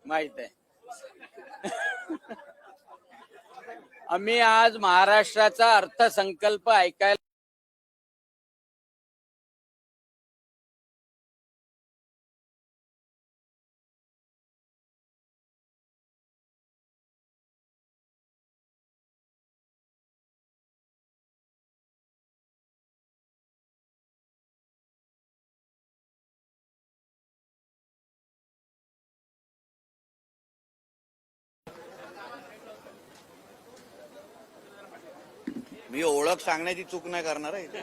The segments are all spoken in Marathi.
माहित आहे. आम्ही आज महाराष्ट्राचा अर्थसंकल्प ऐकायला मी ओळख सांगण्याची चूक नाही करणार आहे.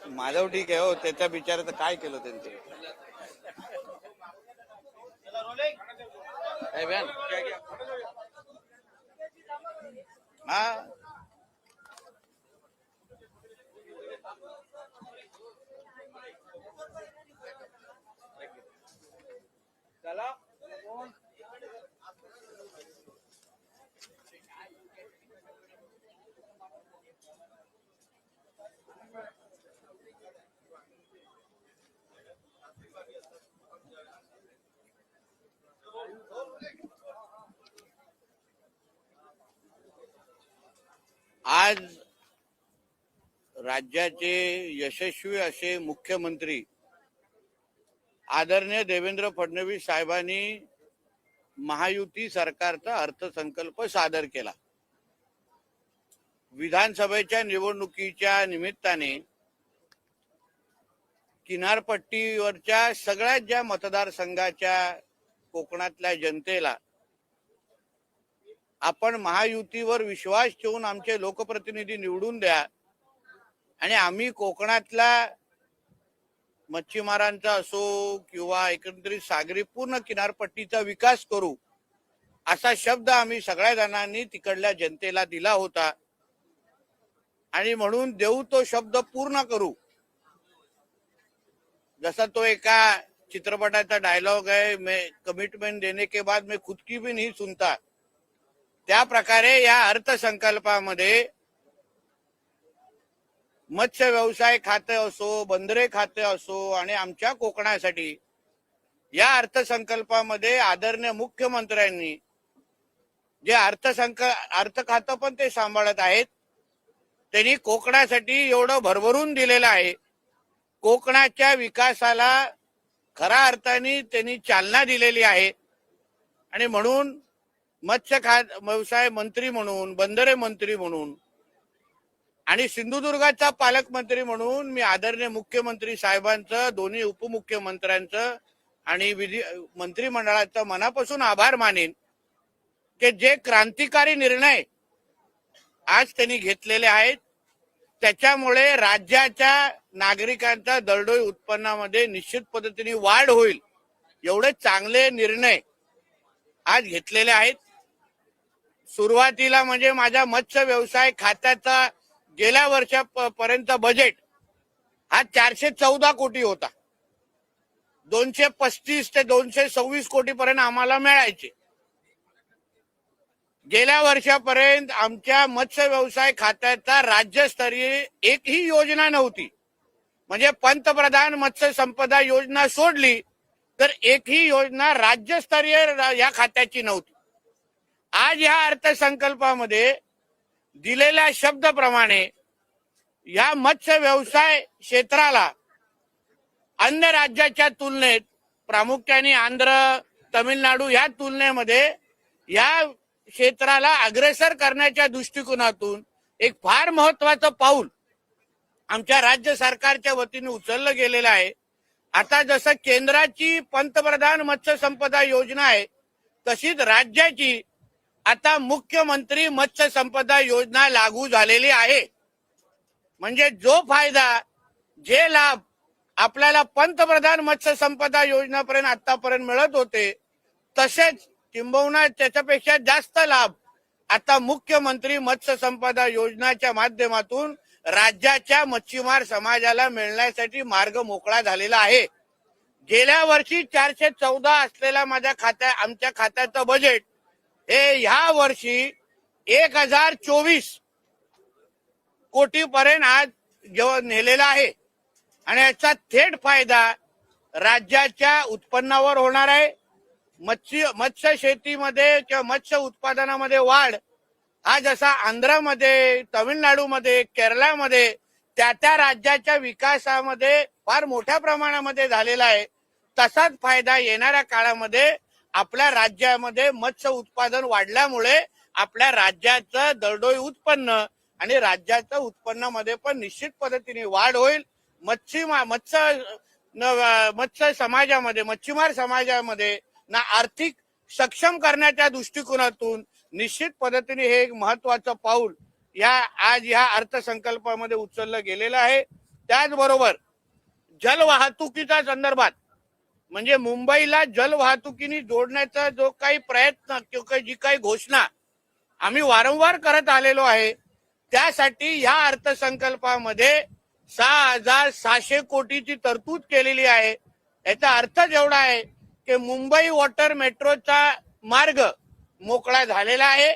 माझं ठीक आहे हो, त्याच्या बिचाराचं काय केलं त्यांचं. हा आज राज्याचे यशस्वी असे मुख्यमंत्री आदरणीय देवेंद्र फडणवीस साहेबांनी महायुती सरकारचा अर्थसंकल्प सादर केला. विधानसभेच्या निवडणुकीच्या निमित्ताने किनारपट्टीवरच्या सगळ्यात ज्या मतदारसंघाच्या कोकणातल्या जनतेला आपण महायुतीवर विश्वास ठेवून आमचे लोकप्रतिनिधी निवडून द्या आणि आम्ही कोकणातला मच्छीमारांचा असो किंवा एकंदरीत सागरी पूर्ण किनारपट्टीचा विकास करू, असा शब्द आम्ही सगळ्या जणांनी तिकडल्या जनतेला दिला होता. आणि म्हणून देऊ तो शब्द पूर्ण करू. जसा तो एका चित्रपटाचा डायलॉग आहे, मैं कमिटमेंट देने के बाद मैं खुद की भी नहीं सुनता, त्या प्रकारे या अर्थसंकल्पामध्ये मत्स्य व्यवसाय खाते असो, बंदरे खाते असो आणि आमच्या कोकणासाठी या अर्थसंकल्पामध्ये आदरणीय मुख्यमंत्र्यांनी जे अर्थ खातं पण ते सांभाळत आहेत, त्यांनी कोकणासाठी एवढं भरभरून दिलेलं आहे. कोकणाच्या विकासाला खऱ्या अर्थाने त्यांनी चालना दिलेली आहे. आणि म्हणून मत्स्य व्यवसाय मंत्री म्हणून, बंदरे मंत्री म्हणून आणि सिंधुदुर्गाचा पालकमंत्री म्हणून मी आदरणीय मुख्यमंत्री साहेबांचं, दोन्ही उपमुख्यमंत्र्यांचं आणि मंत्रिमंडळाचं मनापासून आभार मानेन की जे क्रांतिकारी निर्णय आज त्यांनी घेतलेले आहेत त्याच्यामुळे राज्याच्या नागरिकांच्या दरडोई उत्पन्नामध्ये निश्चित पद्धतीने वाढ होईल. एवढे चांगले निर्णय आज घेतलेले आहेत. सुरुवातीला म्हणजे माझ्या मत्स्य व्यवसाय खात्याचा गेल्या वर्षापर्यंत बजेट हा 414 कोटी होता. 235 ते 226 कोटी पर्यंत आम्हाला मिळायचे. गेल्या वर्षापर्यंत आमच्या मत्स्य व्यवसाय खात्याचा राज्यस्तरीय एकही योजना नव्हती. म्हणजे पंतप्रधान मत्स्य संपदा योजना सोडली तर एकही योजना राज्यस्तरीय या खात्याची नव्हती. आज या अर्थसंकल्पामध्ये दिलेल्या शब्दाप्रमाणे या मत्स्य व्यवसाय क्षेत्राला अन्य राज्याच्या तुलनेत, प्रामुख्याने आंध्र, तमिळनाडू या तुलनेमध्ये या क्षेत्राला अग्रेसर करण्याच्या दृष्टिकोनातून एक फार महत्वाचं पाऊल आमच्या राज्य सरकारच्या वतीने उचललं गेलेलं आहे. आता जसं केंद्राची पंतप्रधान मत्स्य संपदा योजना आहे तशीच राज्याची आता मुख्यमंत्री मत्स्य संपदा योजना लागू झालेली आहे. म्हणजे जो फायदा, जे लाभ आपल्याला पंतप्रधान मत्स्य संपदा योजनापर्यंत आतापर्यंत मिळत होते तसेच किंबहुना त्याच्यापेक्षा जास्त लाभ आता मुख्यमंत्री मत्स्य संपदा योजनाच्या माध्यमातून राज्याच्या मच्छीमार समाजाला मिळण्यासाठी मार्ग मोकळा झालेला आहे. गेल्या वर्षी 414 असलेला आमच्या खात्याचं बजेट हे ह्या वर्षी 1024 कोटी पर्यंत आज नेलेला आहे. आणि याचा थेट फायदा राज्याच्या उत्पन्नावर होणार आहे. मत्स्य शेतीमध्ये किंवा मत्स्य उत्पादनामध्ये वाढ हा जसा आंध्रामध्ये, तामिळनाडूमध्ये, केरळमध्ये त्या राज्याच्या विकासामध्ये फार मोठ्या प्रमाणामध्ये झालेला आहे, तसाच फायदा येणाऱ्या काळामध्ये आपल्या राज्यामध्ये मत्स्य उत्पादन वाढल्यामुळे आपल्या राज्याचं दरडोई उत्पन्न आणि राज्याच्या उत्पन्नामध्ये पण निश्चित पद्धतीने वाढ होईल. मत्स्य समाजामध्ये, मच्छीमार समाजामध्ये ना आर्थिक सक्षम करण्याच्या दृष्टिकोनातून निश्चित पद्धतीने हे एक महत्वाचं पाऊल आज ह्या अर्थसंकल्पामध्ये उचललं गेलेलं आहे. त्याचबरोबर जलवाहतुकीच्या संदर्भात म्हणजे मुंबईला जलवाहतुकीने जोडण्याचा जो काही प्रयत्न किंवा जी काही घोषणा आम्ही वारंवार करत आलेलो आहे, त्यासाठी या अर्थसंकल्पामध्ये 6,600 कोटीची तरतूद केलेली आहे. याचा अर्थ एवढा आहे की मुंबई वॉटर मेट्रोचा मार्ग मोकळा झालेला आहे.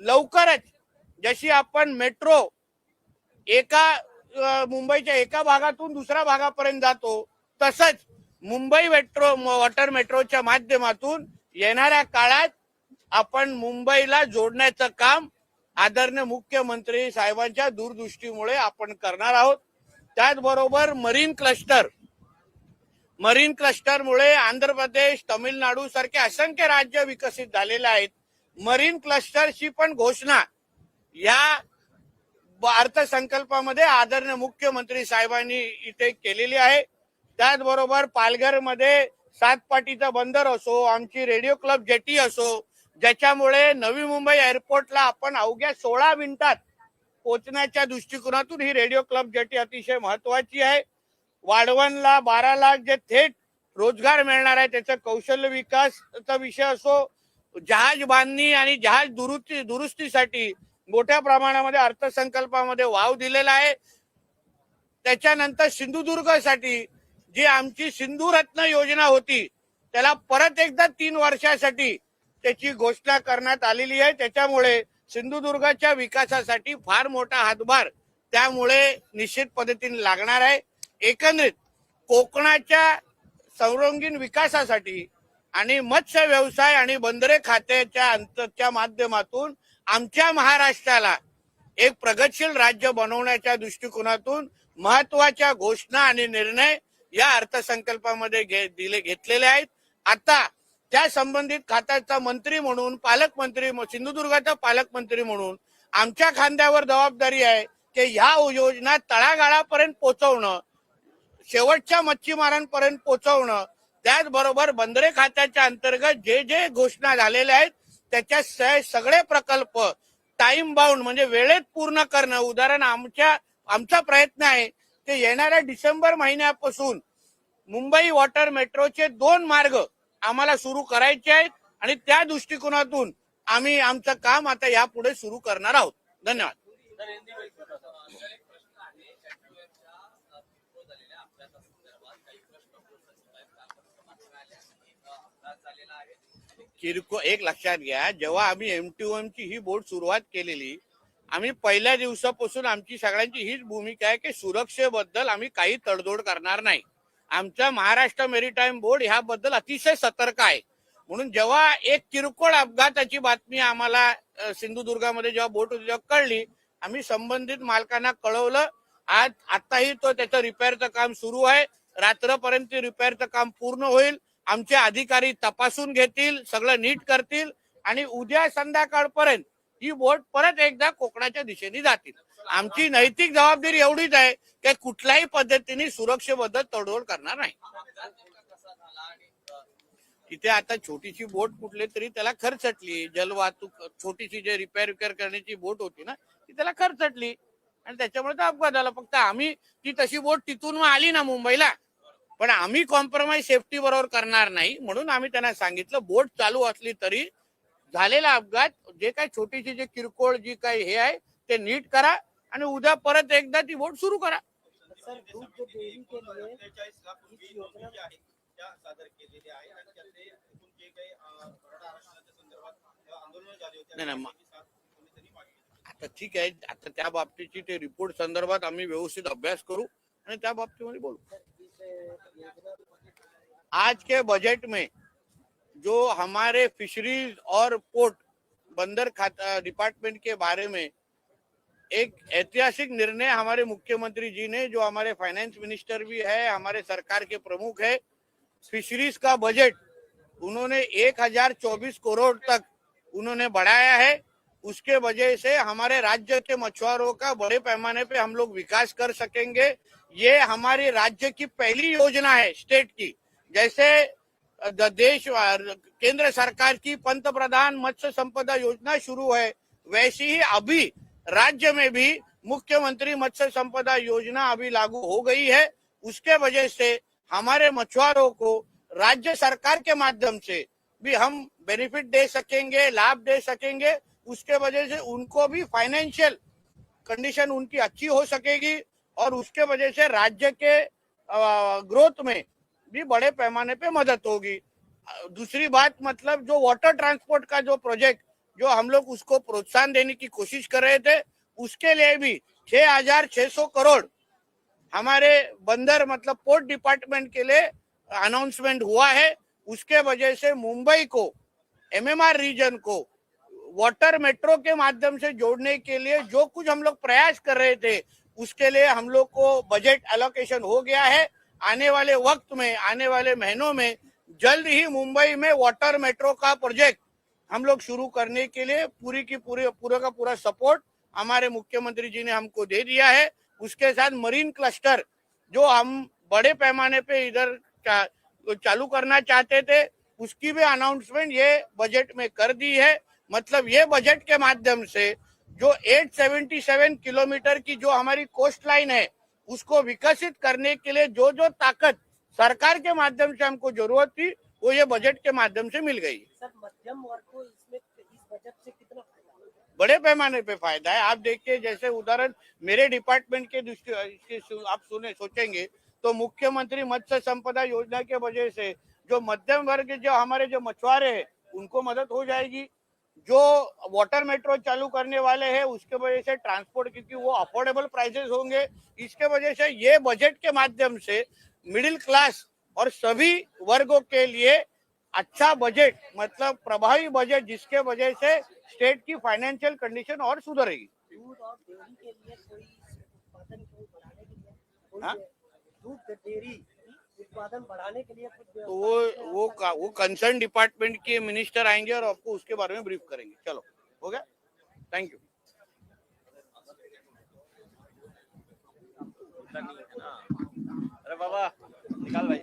लवकरच जशी आपण मेट्रो मुंबईच्या एका भागातून दुसऱ्या भागापर्यंत जातो, तसंच मुंबई वॉटर मेट्रोच्या माध्यमातून येणाऱ्या काळात आपण मुंबईला जोडण्याचं काम आदरणीय मुख्यमंत्री साहेबांच्या दूरदृष्टीमुळे आपण करणार आहोत. त्याचबरोबर मरीन क्लस्टरमुळे आंध्र प्रदेश, तामिळनाडू सारखे असंख्य राज्य विकसित झालेले आहेत. मरीन क्लस्टरची पण घोषणा या अर्थसंकल्पामध्ये आदरणीय मुख्यमंत्री साहेबांनी इथे केलेली आहे. त्याचबरोबर पालघरमध्ये 7 पाटीचा बंदर असो, आमची रेडिओ क्लब जेटी असो, ज्याच्यामुळे नवी मुंबई एअरपोर्टला आपण अवघ्या 16 मिनिटात पोहोचण्याच्या दृष्टिकोनातून ही रेडिओ क्लब जेटी अतिशय महत्वाची आहे. वाढवणला 12 लाख जे थेट रोजगार मिळणार आहे, त्याचा कौशल्य विकासाचा विषय असो, जहाज बांधणी आणि जहाज दुरुस्तीसाठी मोठ्या प्रमाणामध्ये अर्थसंकल्पामध्ये वाव दिलेला आहे. त्याच्यानंतर सिंधुदुर्गसाठी जी आमची सिंधू रत्न योजना होती, त्याला परत एकदा 3 वर्षासाठी त्याची घोषणा करण्यात आलेली आहे. त्याच्यामुळे सिंधुदुर्गच्या विकासासाठी फार मोठा हातभार त्यामुळे निश्चित पद्धतीने लागणार आहे. एकंदरीत कोकणाच्या सर्वांगीण विकासासाठी आणि मत्स्य व्यवसाय आणि बंदरे खात्याच्या माध्यमातून आमच्या महाराष्ट्राला एक प्रगतशील राज्य बनवण्याच्या दृष्टिकोनातून महत्वाच्या घोषणा आणि निर्णय या अर्थसंकल्पामध्ये घेतलेले आहेत. आता त्या संबंधित खात्याचा मंत्री म्हणून, पालकमंत्री, सिंधुदुर्गाचा पालकमंत्री म्हणून आमच्या खांद्यावर जबाबदारी आहे की ह्या योजना तळागाळापर्यंत पोहोचवणं, शेवटच्या मच्छीमारांपर्यंत पोहोचवणं. त्याचबरोबर बंदरे खात्याच्या अंतर्गत जे घोषणा झालेल्या आहेत त्याच्या सगळे प्रकल्प टाइम बाउंड म्हणजे वेळेत पूर्ण करणं. उदाहरण आमचा प्रयत्न आहे की येणाऱ्या डिसेंबर महिन्यापासून मुंबई वॉटर मेट्रोचे 2 मार्ग आम्हाला सुरू करायचे आहेत आणि त्या दृष्टिकोनातून आम्ही आमचं काम आता यापुढे सुरू करणार आहोत. धन्यवाद. किरकोळ एक लक्षात घ्या, जेव्हा आम्ही MTOM ची ही बोर्ड सुरुवात केलेली, आम्ही पहिल्या दिवसापासून आमची सगळ्यांची हीच भूमिका आहे की सुरक्षेबद्दल आम्ही काही तडजोड करणार नाही. आमचा महाराष्ट्र मेरीटाईम बोर्ड ह्याबद्दल अतिशय सतर्क आहे. म्हणून जेव्हा एक किरकोळ अपघाताची बातमी आम्हाला सिंधुदुर्गामध्ये जेव्हा बोट कळली, आम्ही संबंधित मालकांना कळवलं. आताही त्याचं रिपेअरचं काम सुरू आहे. रात्रपर्यंत रिपेअरचं काम पूर्ण होईल. आमचे अधिकारी तपासून घेतील, सगळं नीट करतील आणि उद्या संध्याकाळपर्यंत ही बोट परत एकदा कोकणाच्या दिशेने जातील. आमची नैतिक जबाबदारी एवढीच आहे की कुठल्याही पद्धतीने सुरक्षेबद्दल तडजोड करणार नाही. तिथे आता छोटीशी बोट कुठली तरी त्याला खरचटली, जलवाहतूक छोटीशी जे रिपेअर करण्याची बोट होती ना, ती त्याला खरचटली आणि त्याच्यामुळे तो अपघात झाला. फक्त आम्ही ती तशी बोट तिथून आली ना मुंबईला, पण आम्ही कॉम्प्रोमाइज सेफ्टी बरोबर करणार नाही. म्हणून आम्ही त्यांना सांगितलं बोट चालू असली तरी झालेला अपघात जे काही छोटीशी जे किरकोळ जी काही हे आहे ते नीट करा आणि उद्या परत एकदा ती बोट सुरू करा. नाही आता ठीक आहे, आता त्या बाबतीची ते रिपोर्ट संदर्भात आम्ही व्यवस्थित अभ्यास करू आणि त्या बाबतीमध्ये बोलू. आज के बजट में जो हमारे फिशरीज और पोर्ट बंदर खाता डिपार्टमेंट के बारे में एक ऐतिहासिक निर्णय हमारे मुख्यमंत्री जी ने, जो हमारे फाइनेंस मिनिस्टर भी है, हमारे सरकार के प्रमुख है, फिशरीज का बजट उन्होंने 1024 करोड़ तक उन्होंने बढ़ाया है। उसके वजह से हमारे राज्य के मछुआरों का बड़े पैमाने पे हम लोग विकास कर सकेंगे। ये हमारे राज्य की पहली योजना है स्टेट की। जैसे देश केंद्र सरकार की पंतप्रधान मत्स्य संपदा योजना शुरू है, वैसी ही अभी राज्य में भी मुख्यमंत्री मत्स्य संपदा योजना अभी लागू हो गई है। उसके वजह से हमारे मछुआरों को राज्य सरकार के माध्यम से भी हम बेनिफिट दे सकेंगे, लाभ दे सकेंगे। उसके वजह से उनको भी फाइनेंशियल कंडीशन उनकी अच्छी हो सकेगी और उसके वजह से राज्य के ग्रोथ में भी बड़े पैमाने पे मदद होगी। दूसरी बात, मतलब जो वाटर ट्रांसपोर्ट का जो प्रोजेक्ट जो हम लोग उसको प्रोत्साहन देने की कोशिश कर रहे थे, उसके लिए भी 6600 करोड़ हमारे बंदर मतलब पोर्ट डिपार्टमेंट के लिए अनाउंसमेंट हुआ है। उसके वजह से मुंबई को, एमएमआर रीजन को वाटर मेट्रो के माध्यम से जोड़ने के लिए जो कुछ हम लोग प्रयास कर रहे थे, उसके लिए हम लोग को बजट एलोकेशन हो गया है। आने वाले वक्त में, आने वाले महीनों में जल्द ही मुंबई में वाटर मेट्रो का प्रोजेक्ट हम लोग शुरू करने के लिए पूरा का पूरा सपोर्ट हमारे मुख्यमंत्री जी ने हमको दे दिया है। उसके साथ मरीन क्लस्टर जो हम बड़े पैमाने पे इधर चालू करना चाहते थे, उसकी भी अनाउंसमेंट ये बजट में कर दी है। मतलब ये बजट के माध्यम से जो 877 किलोमीटर की जो हमारी कोस्ट लाइन है, उसको विकसित करने के लिए जो जो ताकत सरकार के माध्यम से हमको जरूरत थी, वो ये बजट के माध्यम से मिल गई। सर, मध्यम वर्ग को इसमें इस बजट से कितना फायदा होगा? बड़े पैमाने पे फायदा है। आप देखिए, जैसे उदाहरण मेरे डिपार्टमेंट के दृष्टि आप सोचेंगे तो मुख्यमंत्री मत्स्य संपदा योजना के वजह से जो मध्यम वर्ग, जो हमारे जो मछुआरे हैं, उनको मदद हो जाएगी। जो वाटर मेट्रो चालू करने वाले हैं, उसके वजह से ट्रांसपोर्ट, क्योंकि वो अफोर्डेबल प्राइसेस होंगे, इसके वजह से ये बजट के माध्यम से मिडिल क्लास और सभी वर्गों के लिए अच्छा बजट, मतलब प्रभावी बजट, जिसके वजह से स्टेट की फाइनेंशियल कंडीशन और सुधरेगी। दूध और डेयरी के लिए कोई उत्पादन को बढ़ाने के लिए हाँ? दूध डेयरी उत्पादन बढ़ाने के लिए कुछ तो वो कंसर्न डिपार्टमेंट के मिनिस्टर आएंगे और आपको उसके बारे में ब्रीफ करेंगे। चलो, हो गया, थैंक यू। अरे बाबा निकाल भाई।